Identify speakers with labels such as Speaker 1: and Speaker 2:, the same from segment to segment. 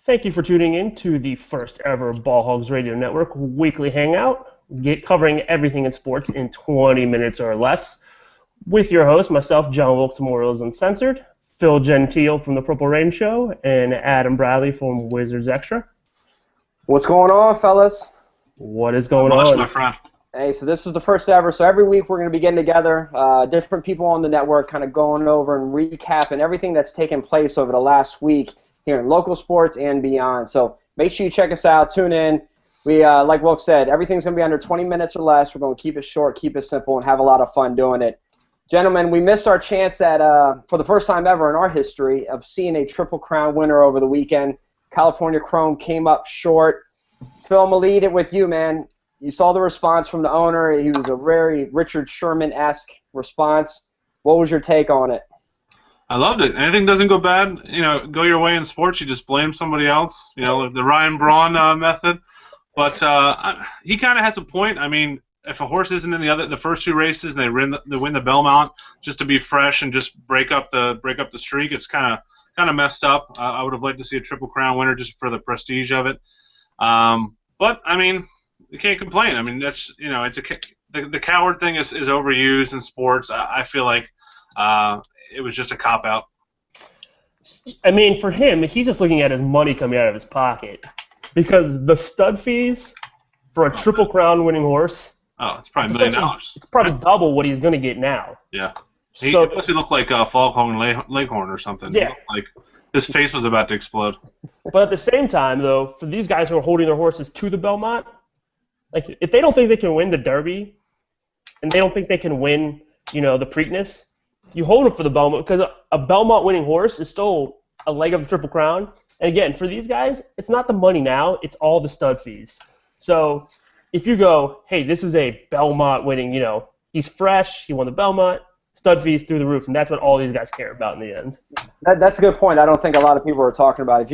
Speaker 1: Thank you for tuning in to the first ever Ball Hogs Radio Network weekly hangout, covering everything in sports in 20 minutes or less. With your host, myself, John Wilkes Memorials Uncensored, Phil Gentile from the Purple Rain Show, and Adam Bradley from Wizards Extra.
Speaker 2: What's going on, fellas?
Speaker 1: What is going
Speaker 3: Not much,
Speaker 1: on?
Speaker 3: my friend.
Speaker 2: Hey, so this is the first ever. So every week we're going to be getting together, different people on the network, kind of going over and recapping everything that's taken place over the last week here in local sports and beyond. So make sure you check us out, tune in. We, like Wilk said, everything's going to be under 20 minutes or less. We're going to keep it short, keep it simple, and have a lot of fun doing it. Gentlemen, we missed our chance at, for the first time ever in our history, of seeing a Triple Crown winner over the weekend. California Chrome came up short. Phil, I'm going to lead it with you, man. You saw the response from the owner. He was a very Richard Sherman-esque response. What was your take on it?
Speaker 3: I loved it. Anything doesn't go bad, go your way in sports. You just blame somebody else. The Ryan Braun method. But he kind of has a point. I mean, if a horse isn't in the first two races and they win the Belmont just to be fresh and just break up the streak, it's kind of messed up. I would have liked to see a Triple Crown winner just for the prestige of it. But I mean, you can't complain. I mean, that's the coward thing is overused in sports. I feel like it was just a cop out.
Speaker 1: I mean, for him, he's just looking at his money coming out of his pocket, because the stud fees for a Triple Crown winning horse.
Speaker 3: Oh, it's probably $1 million.
Speaker 1: It's probably double what he's going to get now.
Speaker 3: Yeah. He looked like Foghorn Leghorn or something.
Speaker 1: Yeah.
Speaker 3: Like his face was about to explode.
Speaker 1: But at the same time, though, for these guys who are holding their horses to the Belmont, like if they don't think they can win the Derby, and they don't think they can win, the Preakness, you hold them for the Belmont, because a Belmont winning horse is still a leg of the Triple Crown. And again, for these guys, it's not the money now; it's all the stud fees. So if you go, hey, this is a Belmont winning, he's fresh, he won the Belmont, stud fees through the roof, and that's what all these guys care about in the end.
Speaker 2: That's a good point. I don't think a lot of people are talking about it. If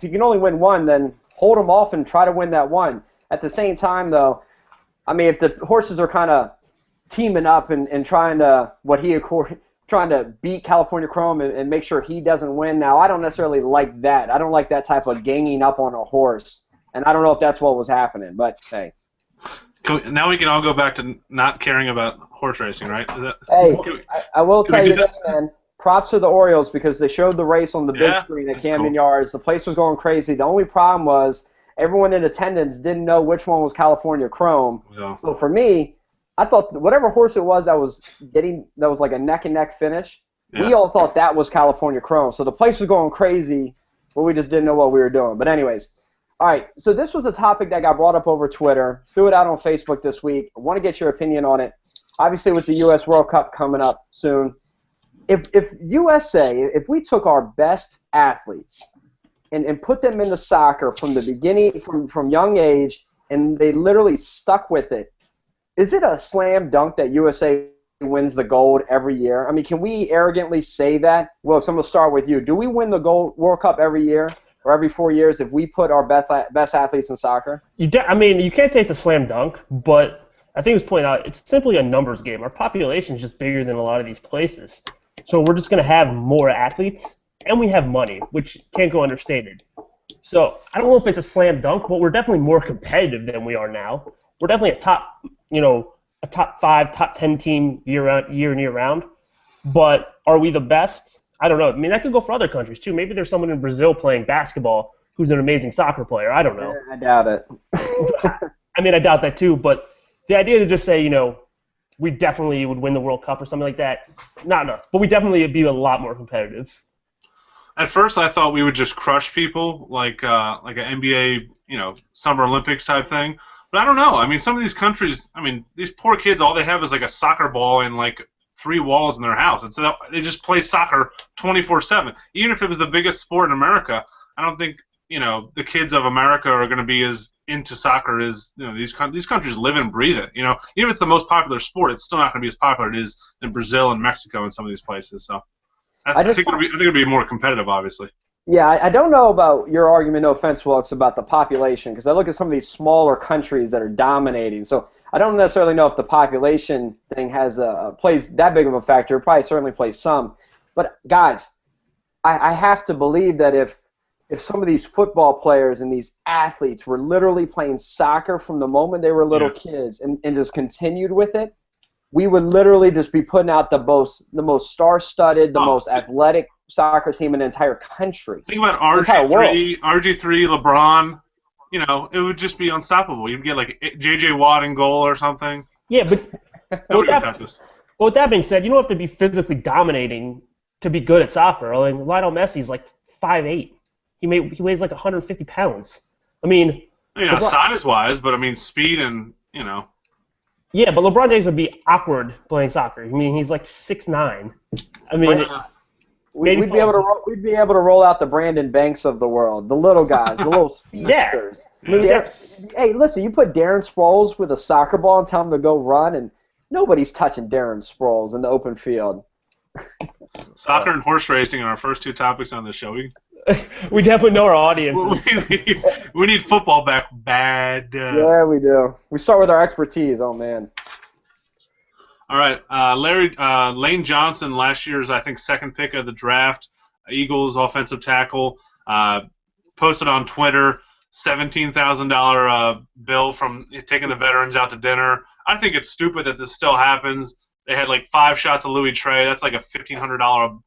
Speaker 2: you can only win one, then hold them off and try to win that one. At the same time, though, I mean, if the horses are kind of teaming up and trying to beat California Chrome and make sure he doesn't win, now I don't necessarily like that. I don't like that type of ganging up on a horse, and I don't know if that's what was happening, but hey.
Speaker 3: Now we can all go back to not caring about horse racing, right?
Speaker 2: I will tell you this, man. Props to the Orioles, because they showed the race on the big screen at Camden Yards. The place was going crazy. The only problem was everyone in attendance didn't know which one was California Chrome.
Speaker 3: Yeah.
Speaker 2: So for me, I thought whatever horse it was that was like a neck-and-neck finish, we all thought that was California Chrome. So the place was going crazy, but we just didn't know what we were doing. But anyways, all right, so this was a topic that got brought up over Twitter, threw it out on Facebook this week. I want to get your opinion on it. Obviously, with the U.S. World Cup coming up soon, if we took our best athletes and put them into soccer from the beginning, from young age, and they literally stuck with it, is it a slam dunk that USA wins the gold every year? I mean, can we arrogantly say that? Well, so I'm going to start with you. Do we win the gold World Cup every year or every 4 years if we put our best athletes in soccer?
Speaker 1: You can't say it's a slam dunk, but I think it was pointed out, it's simply a numbers game. Our population is just bigger than a lot of these places. So we're just going to have more athletes, and we have money, which can't go understated. So I don't know if it's a slam dunk, but we're definitely more competitive than we are now. We're definitely a top 5, top 10 team year and year round. But are we the best? I don't know. I mean, that could go for other countries too. Maybe there's someone in Brazil playing basketball who's an amazing soccer player. I don't know.
Speaker 2: I doubt it.
Speaker 1: I mean, I doubt that too. But the idea to just say, we definitely would win the World Cup or something like that, not enough. But we definitely would be a lot more competitive.
Speaker 3: At first, I thought we would just crush people like an NBA, Summer Olympics type thing. But I don't know. I mean, some of these countries, these poor kids, all they have is like a soccer ball and like 3 walls in their house. And so they just play soccer 24/7. Even if it was the biggest sport in America, I don't think, the kids of America are going to be as into soccer as, these countries live and breathe it. Even if it's the most popular sport, it's still not going to be as popular as it is in Brazil and Mexico and some of these places. So I think it'd be more competitive, obviously.
Speaker 2: Yeah, I don't know about your argument, no offense, Wilkes, about the population, because I look at some of these smaller countries that are dominating. So I don't necessarily know if the population thing plays that big of a factor. It probably certainly plays some. But, guys, I have to believe that if if some of these football players and these athletes were literally playing soccer from the moment they were little kids and just continued with it, we would literally just be putting out the most star-studded, the most athletic soccer team in the entire country.
Speaker 3: Think about RG3, LeBron. You know, it would just be unstoppable. You'd get like J.J. Watt in goal or something.
Speaker 1: Yeah, but
Speaker 3: Nobody would touch us.
Speaker 1: Well, with that being said, you don't have to be physically dominating to be good at soccer. I mean, Lionel Messi's like 5'8". He weighs like 150 pounds. I mean,
Speaker 3: size-wise, but I mean speed and, you know.
Speaker 1: Yeah, but LeBron James would be awkward playing soccer. I mean, he's like 6'9". I mean,
Speaker 2: we'd be able to roll out the Brandon Banks of the world, the little guys, the little speedsters.
Speaker 1: Yeah.
Speaker 2: Hey, listen, you put Darren Sproles with a soccer ball and tell him to go run, and nobody's touching Darren Sproles in the open field.
Speaker 3: Soccer and horse racing are our first two topics on the show.
Speaker 1: We definitely know our audience.
Speaker 3: We need football back bad.
Speaker 2: Yeah, we do. We start with our expertise. Oh, man.
Speaker 3: All right. Lane Johnson, last year's, I think, second pick of the draft, Eagles offensive tackle, posted on Twitter, $17,000 bill from taking the veterans out to dinner. I think it's stupid that this still happens. They had like 5 shots of Louis Trey. That's like a $1,500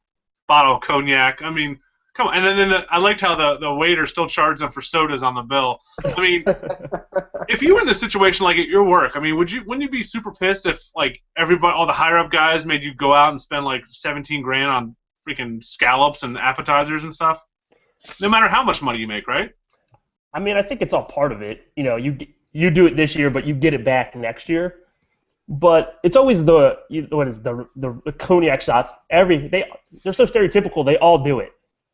Speaker 3: bottle of cognac. I mean, come on. And then I liked how the waiter still charged them for sodas on the bill. I mean, if you were in this situation like at your work, I mean, wouldn't you be super pissed if like all the higher up guys made you go out and spend like $17,000 on freaking scallops and appetizers and stuff? No matter how much money you make, right?
Speaker 1: I mean, I think it's all part of it. You know, you do it this year, but you get it back next year. But it's always the cognac shots. They're so stereotypical. They all do it.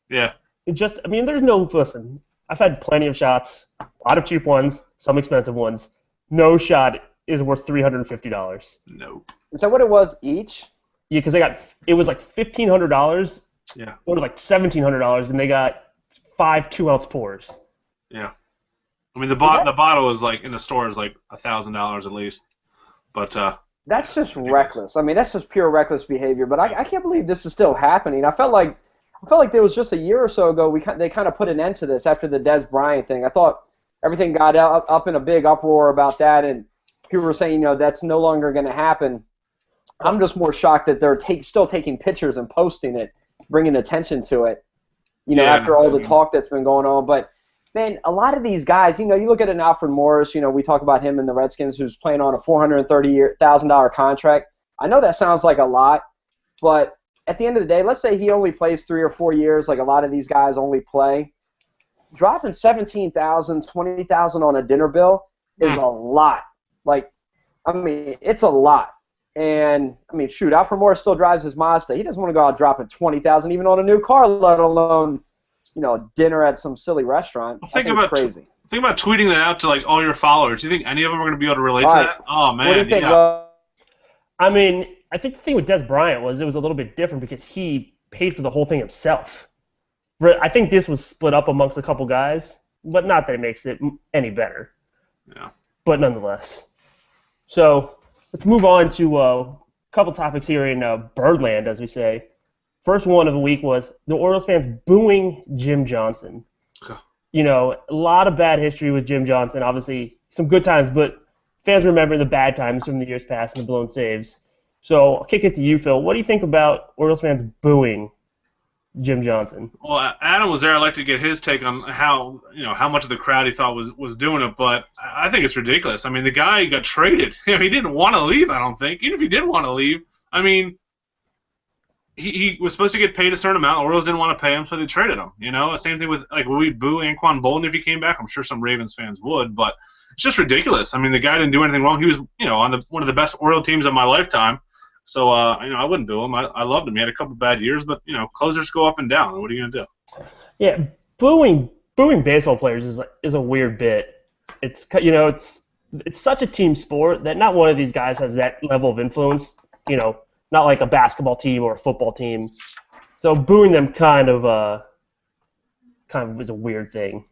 Speaker 3: Yeah.
Speaker 1: Listen, I've had plenty of shots, a lot of cheap ones, some expensive ones. No shot is worth $350.
Speaker 3: Nope.
Speaker 2: Is that what it was each?
Speaker 1: Yeah, because it was like $1,500.
Speaker 3: Yeah.
Speaker 1: Or like $1,700, and they got 5 2-ounce pours.
Speaker 3: Yeah. I mean, the bottle is like in the store is like $1,000 at least. But
Speaker 2: that's just reckless. I mean, that's just pure reckless behavior. But I can't believe this is still happening. I felt like there was just a year or so ago they kind of put an end to this after the Des Bryant thing. I thought everything got up in a big uproar about that, and people were saying, that's no longer going to happen. I'm just more shocked that they're still taking pictures and posting it, bringing attention to it, after all the talk that's been going on. But, man, a lot of these guys, you look at an Alfred Morris, we talk about him in the Redskins, who's playing on a $430,000 contract. I know that sounds like a lot, but at the end of the day, let's say he only plays 3 or 4 years, like a lot of these guys only play. Dropping $17,000, $20,000 on a dinner bill is a lot. It's a lot. And, shoot, Alfred Morris still drives his Mazda. He doesn't want to go out dropping $20,000 even on a new car, let alone, dinner at some silly restaurant.
Speaker 3: Well, think about crazy. Think about tweeting that out to like all your followers. Do you think any of them are going to be able to relate to that? Oh man,
Speaker 2: what do you think?
Speaker 1: I mean, I think the thing with Des Bryant was it was a little bit different because he paid for the whole thing himself. I think this was split up amongst a couple guys, but not that it makes it any better.
Speaker 3: Yeah.
Speaker 1: But nonetheless. So let's move on to a couple topics here in Birdland, as we say. First one of the week was the Orioles fans booing Jim Johnson. A lot of bad history with Jim Johnson. Obviously, some good times, but fans remember the bad times from the years past and the blown saves. So I'll kick it to you, Phil. What do you think about Orioles fans booing Jim Johnson?
Speaker 3: Well, Adam was there. I'd like to get his take on how much of the crowd he thought was doing it, but I think it's ridiculous. I mean, the guy got traded. He didn't want to leave, I don't think. Even if he did want to leave, he was supposed to get paid a certain amount. The Orioles didn't want to pay him, so they traded him. Same thing with, would we boo Anquan Bolden if he came back? I'm sure some Ravens fans would, but it's just ridiculous. The guy didn't do anything wrong. He was, on one of the best Oriole teams of my lifetime. So, I wouldn't boo him. I loved him. He had a couple bad years, but, closers go up and down. What are you going to do?
Speaker 1: Yeah, booing baseball players is a weird bit. It's such a team sport that not one of these guys has that level of influence, not like a basketball team or a football team. So booing them kind of is a weird thing.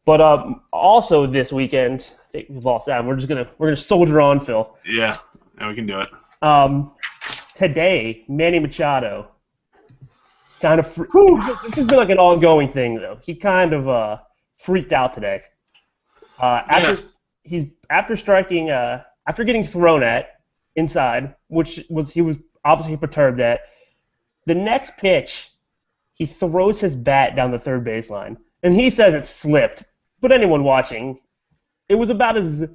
Speaker 1: But also this weekend, I think we've lost that. We're gonna soldier on, Phil.
Speaker 3: Yeah, we can do it.
Speaker 1: Today, Manny Machado. kind of this has been like an ongoing thing though. He kind of freaked out today. After getting thrown at inside, which he was obviously perturbed at. The next pitch, he throws his bat down the third baseline, and he says it slipped. But anyone watching, it was about as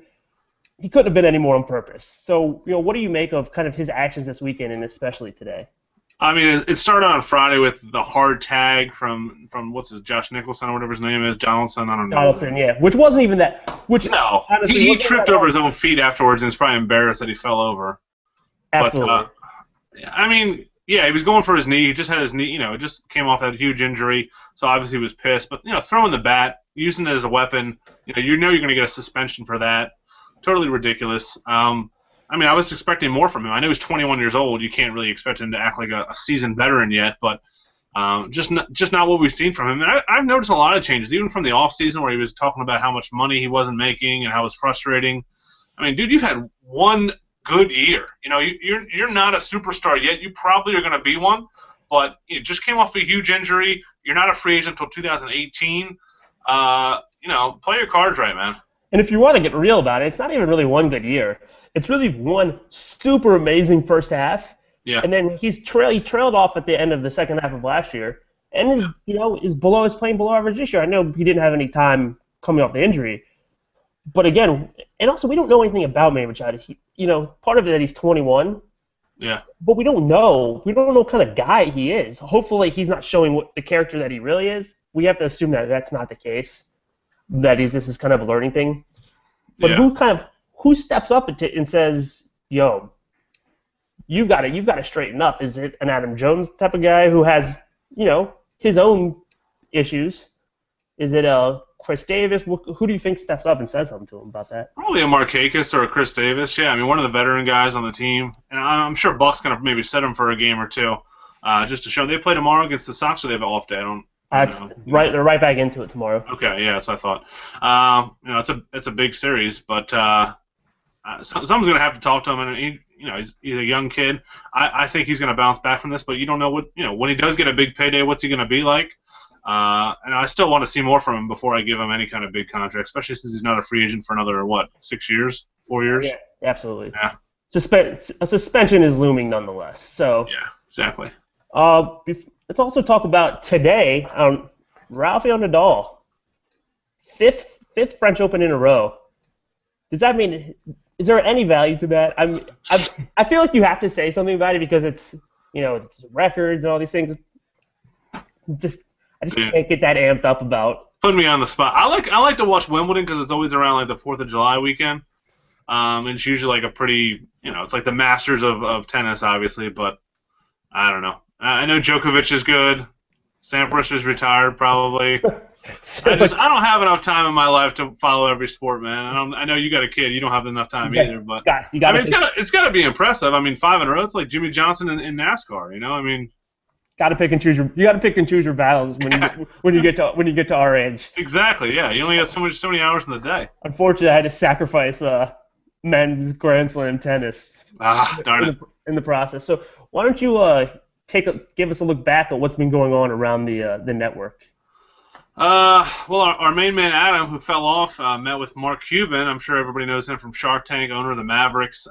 Speaker 1: he couldn't have been any more on purpose. So, what do you make of kind of his actions this weekend and especially today?
Speaker 3: I mean, it started on Friday with the hard tag from Josh Nicholson or whatever his name is, Donaldson. I don't know.
Speaker 1: Donaldson, yeah, which wasn't even that.
Speaker 3: No, honestly, he tripped over his own feet afterwards and was probably embarrassed that he fell over.
Speaker 1: Absolutely.
Speaker 3: But, I mean, yeah, he was going for his knee. He just had his knee. It just came off that huge injury, so obviously he was pissed. But throwing the bat, using it as a weapon, you're going to get a suspension for that. Totally ridiculous. I mean, I was expecting more from him. I know he's 21 years old. You can't really expect him to act like a seasoned veteran yet, but just not what we've seen from him. And I've noticed a lot of changes, even from the offseason where he was talking about how much money he wasn't making and how it was frustrating. I mean, dude, you've had one good year. You're not a superstar yet. You probably are going to be one, but you just came off a huge injury. You're not a free agent until 2018. Play your cards right, man.
Speaker 1: And if you want to get real about it, it's not even really one good year. It's really one super amazing first half.
Speaker 3: Yeah.
Speaker 1: And then he trailed off at the end of the second half of last year, and is playing below average this year. I know he didn't have any time coming off the injury, but again, and also we don't know anything about Manny Machado. Part of it that he's 21.
Speaker 3: Yeah.
Speaker 1: But we don't know. We don't know what kind of guy he is. Hopefully, he's not showing what the character that he really is. We have to assume that that's not the case. That this is kind of a learning thing. But who steps up and says, "Yo, you've got to straighten up"? Is it an Adam Jones type of guy who has his own issues? Is it a Chris Davis? Who do you think steps up and says something to him about that?
Speaker 3: Probably a Markakis or a Chris Davis. Yeah, I mean, one of the veteran guys on the team, and I'm sure Buck's gonna maybe set him for a game or two, just to show them. They play tomorrow against the Sox, or they have an off day. I don't.
Speaker 1: Right, they're right back into it tomorrow.
Speaker 3: Okay, yeah, that's what I thought. It's a big series, but someone's gonna have to talk to him, and he's a young kid. I think he's gonna bounce back from this, but you don't know when he does get a big payday, what's he gonna be like? And I still want to see more from him before I give him any kind of big contract, especially since he's not a free agent for another 6 years, 4 years.
Speaker 1: Yeah, absolutely.
Speaker 3: Yeah.
Speaker 1: A suspension is looming nonetheless. So.
Speaker 3: Yeah, exactly.
Speaker 1: Let's also talk about today. Rafael Nadal, fifth French Open in a row. Does that mean? Is there any value to that? I feel like you have to say something about it because it's records and all these things. I just can't get that amped up about.
Speaker 3: Put me on the spot. I like to watch Wimbledon because it's always around like the 4th of July weekend. And it's usually like a pretty, it's like the Masters of tennis, obviously, but I don't know. I know Djokovic is good. Sampras is retired, probably. I don't have enough time in my life to follow every sport, man. I know you got a kid. You don't have enough time either, but it's got to be impressive. I mean, 5 in a row. It's like Jimmy Johnson in NASCAR. I mean,
Speaker 1: got to pick and choose your battles when you get to our age.
Speaker 3: Exactly. Yeah, you only got so many hours in the day.
Speaker 1: Unfortunately, I had to sacrifice men's Grand Slam tennis.
Speaker 3: Darn it.
Speaker 1: In the process. So why don't you give us a look back at what's been going on around the network?
Speaker 3: Well, our main man Adam, who fell off, met with Mark Cuban. I'm sure everybody knows him from Shark Tank, owner of the Mavericks.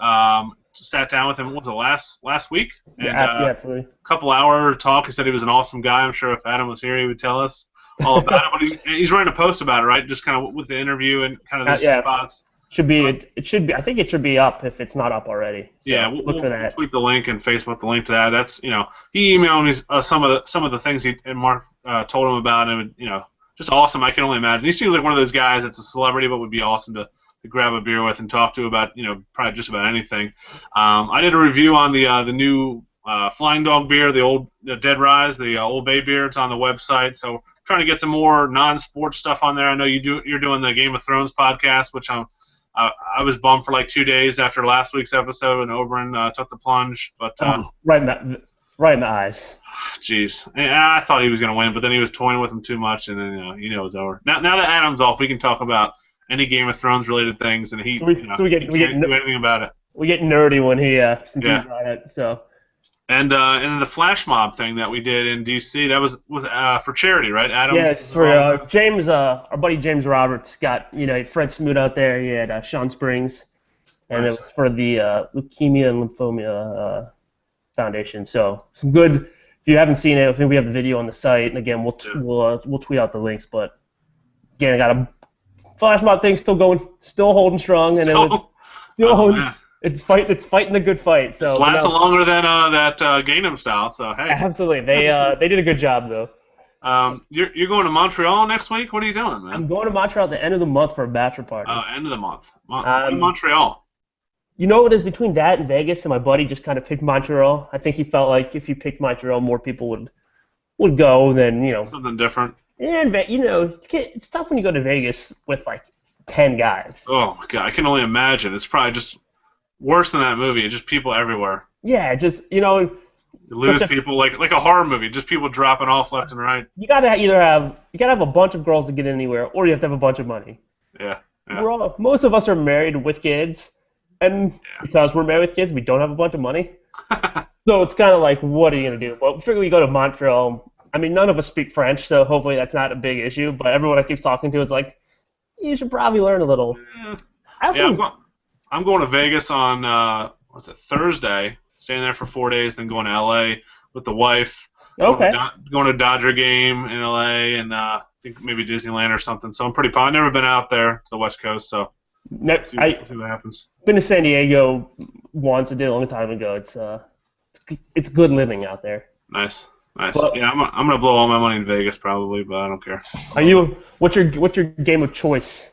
Speaker 3: Sat down with him. What was it, last week? And,
Speaker 1: yeah, absolutely.
Speaker 3: A couple hour talk. He said he was an awesome guy. I'm sure if Adam was here, he would tell us all about it. But he's writing a post about it, right? Just kind of with the interview and kind of the spots.
Speaker 1: Should be. It should be. I think it should be up if it's not up already. So
Speaker 3: we'll for that. We'll tweet the link and Facebook the link to that. That's he emailed me some of the things and Mark told him about, and just awesome. I can only imagine. He seems like one of those guys that's a celebrity, but would be awesome to grab a beer with and talk to about probably just about anything. I did a review on the new Flying Dog beer, the Dead Rise, the Old Bay beer. It's on the website. So trying to get some more non-sports stuff on there. I know you're doing the Game of Thrones podcast, which I was bummed for like 2 days after last week's episode when Oberyn took the plunge, but
Speaker 1: right in the eyes.
Speaker 3: Jeez, I thought he was going to win, but then he was toying with him too much, and then it was over. Now that Adam's off, we can talk about any Game of Thrones related things, and he can't do anything about it.
Speaker 1: We get nerdy when he since he brought it. So
Speaker 3: And then the flash mob thing that we did in D.C. that was for charity, right? Adam.
Speaker 1: Yeah, it's for James, our buddy James Roberts got Fred Smoot out there. He had Sean Springs, and
Speaker 3: Nice.
Speaker 1: it was for the Leukemia and Lymphoma Foundation. So some good. If you haven't seen it, I think we have the video on the site, and again we'll tweet out the links. But again, I got a flash mob thing still going, still holding strong, and still holding.
Speaker 3: Man.
Speaker 1: It's fighting a good fight. So
Speaker 3: it's lasting longer than that Gangnam style. So hey,
Speaker 1: absolutely, they did a good job though.
Speaker 3: You're going to Montreal next week. What are you doing, man?
Speaker 1: I'm going to Montreal at the end of the month for a bachelor party.
Speaker 3: End of the month. In Montreal.
Speaker 1: You know what it is between that and Vegas, and my buddy just kind of picked Montreal. I think he felt like if he picked Montreal, more people would go than
Speaker 3: something different.
Speaker 1: And it's tough when you go to Vegas with like 10 guys.
Speaker 3: Oh my god, I can only imagine. It's probably just worse than that movie. It's just people everywhere.
Speaker 1: Yeah, just
Speaker 3: You lose people like a horror movie. Just people dropping off left and right.
Speaker 1: You gotta have a bunch of girls to get anywhere, or you have to have a bunch of money.
Speaker 3: Yeah.
Speaker 1: Most of us are married with kids, and because we're married with kids, we don't have a bunch of money. So it's kind of like, what are you gonna do? Well, figure we go to Montreal. I mean, none of us speak French, so hopefully that's not a big issue. But everyone I keep talking to is like, you should probably learn a little.
Speaker 3: I'm going to Vegas on Thursday. Staying there for 4 days, then going to LA with the wife.
Speaker 1: Okay.
Speaker 3: Going to Dodger game in LA, and I think maybe Disneyland or something. So I'm pretty pumped. I've never been out there to the West Coast, so see what happens.
Speaker 1: Been to San Diego once. I did a long time ago. It's good living out there.
Speaker 3: Nice.
Speaker 1: But,
Speaker 3: yeah, I'm gonna blow all my money in Vegas probably, but I don't care.
Speaker 1: What's your game of choice?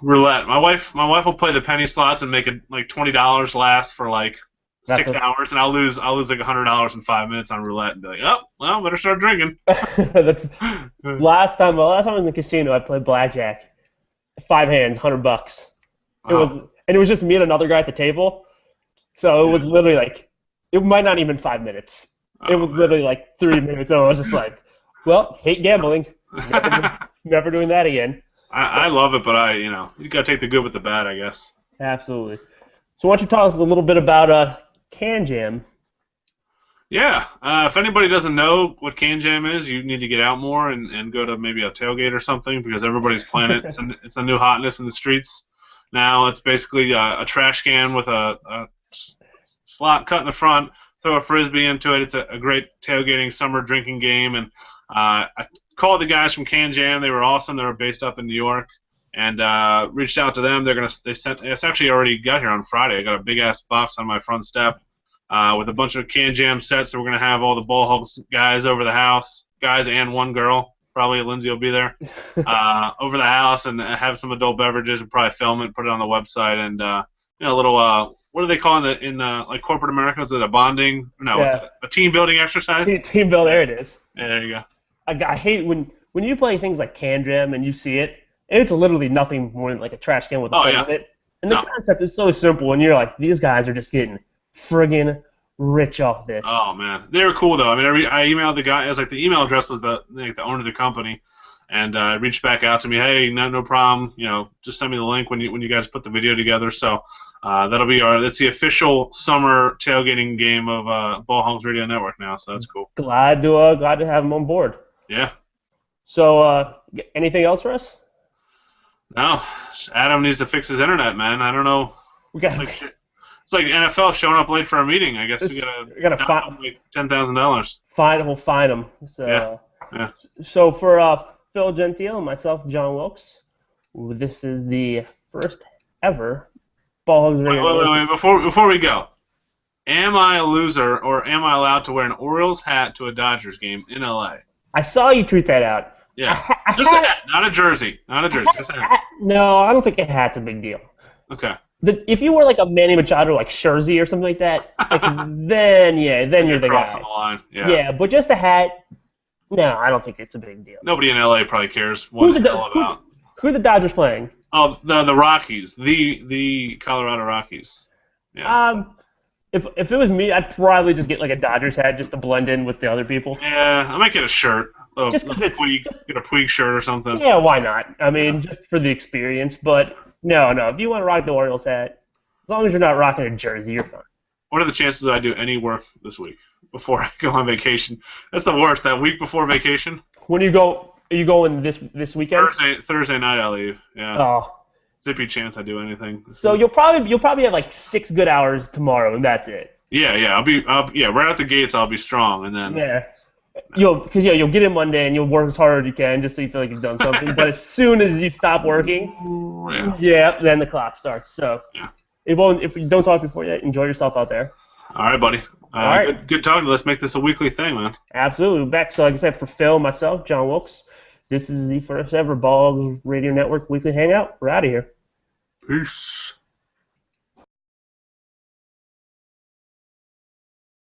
Speaker 3: Roulette. My wife will play the penny slots and make it like $20 last for like 6 hours, and I'll lose like $100 in 5 minutes on roulette and be like, oh, well, better start drinking.
Speaker 1: That's last time I was in the casino. I played blackjack, 5 hands, $100. It was just me and another guy at the table, so it was literally like it might not even 5 minutes. It was literally like 3 minutes, and I was just like, well, hate gambling, never doing that again.
Speaker 3: I love it, but you gotta take the good with the bad, I guess.
Speaker 1: Absolutely. So why don't you tell us a little bit about Can Jam?
Speaker 3: Yeah, if anybody doesn't know what Can Jam is, you need to get out more and go to maybe a tailgate or something because everybody's playing it. It's a new hotness in the streets now. It's basically a trash can with a slot cut in the front, throw a Frisbee into it. It's a great tailgating summer drinking game, and I called the guys from Can Jam. They were awesome. They were based up in New York. And reached out to them. It's actually already got here on Friday. I got a big ass box on my front step with a bunch of Can Jam sets. So we're gonna have all the Ball Hulks guys over the house, guys and one girl. Probably Lindsay will be there over the house and have some adult beverages. We'll probably film it, put it on the website, and a little what do they call in like corporate America? Is it a bonding? No, it's a team building exercise.
Speaker 1: Team building. There it is.
Speaker 3: Yeah, there you go.
Speaker 1: I hate when you play things like Can Jam and you see it. It's literally nothing more than like a trash can with a hole in it. And the concept is so simple, and you're like, these guys are just getting friggin' rich off this.
Speaker 3: Oh, man. They were cool, though. I mean, I emailed the guy. It was like the email address was the owner of the company, and reached back out to me. Hey, no problem. Just send me the link when you guys put the video together. So that'll be that's the official summer tailgating game of Ball Hogs Radio Network now. So that's cool.
Speaker 1: Glad to have him on board.
Speaker 3: Yeah.
Speaker 1: So anything else for us?
Speaker 3: No, Adam needs to fix his internet, man. I don't know. It's like NFL showing up late for a meeting. I guess we gotta find like $10,000.
Speaker 1: We'll find him. So,
Speaker 3: yeah.
Speaker 1: So for Phil Gentile and myself, John Wilkes, this is the first ever Ball Hogs Radio.
Speaker 3: Wait. Before we go, am I a loser or am I allowed to wear an Orioles hat to a Dodgers game in LA?
Speaker 1: I saw you tweet that out.
Speaker 3: Yeah, just a hat, not a jersey. Just a hat.
Speaker 1: No, I don't think a hat's a big deal.
Speaker 3: Okay.
Speaker 1: If you were like a Manny Machado like jersey or something like that, then you're the guy.
Speaker 3: Crossing the line.
Speaker 1: Yeah, but just a hat, no, I don't think it's a big deal.
Speaker 3: Nobody in LA probably cares what the hell about.
Speaker 1: Who are the Dodgers playing?
Speaker 3: Oh, the Rockies, the Colorado Rockies. Yeah.
Speaker 1: If it was me, I'd probably just get like a Dodgers hat just to blend in with the other people.
Speaker 3: Yeah, I might get a shirt.
Speaker 1: Just because
Speaker 3: get a Puig shirt or something.
Speaker 1: Yeah, why not? I mean, just for the experience. But no. If you want to rock the Orioles hat, as long as you're not rocking a jersey, you're fine.
Speaker 3: What are the chances that I do any work this week? before I go on vacation. That's the worst. That week before vacation.
Speaker 1: When you go, are you going this weekend?
Speaker 3: Thursday night I leave. Yeah.
Speaker 1: Oh.
Speaker 3: Zippy chance I do anything.
Speaker 1: So you'll probably have like 6 good hours tomorrow, and that's it.
Speaker 3: Yeah. Right out the gates I'll be strong, and then.
Speaker 1: Yeah. You'll get in Monday and you'll work as hard as you can just so you feel like you've done something. But as soon as you stop working, then the clock starts. So if you don't talk before yet, enjoy yourself out there.
Speaker 3: All right, buddy.
Speaker 1: All right.
Speaker 3: Good talking. Let's make this a weekly thing, man.
Speaker 1: Absolutely. Back. So like I said, for Phil, myself, John Wilkes, this is the first ever Ball Radio Network Weekly Hangout. We're out of here.
Speaker 3: Peace.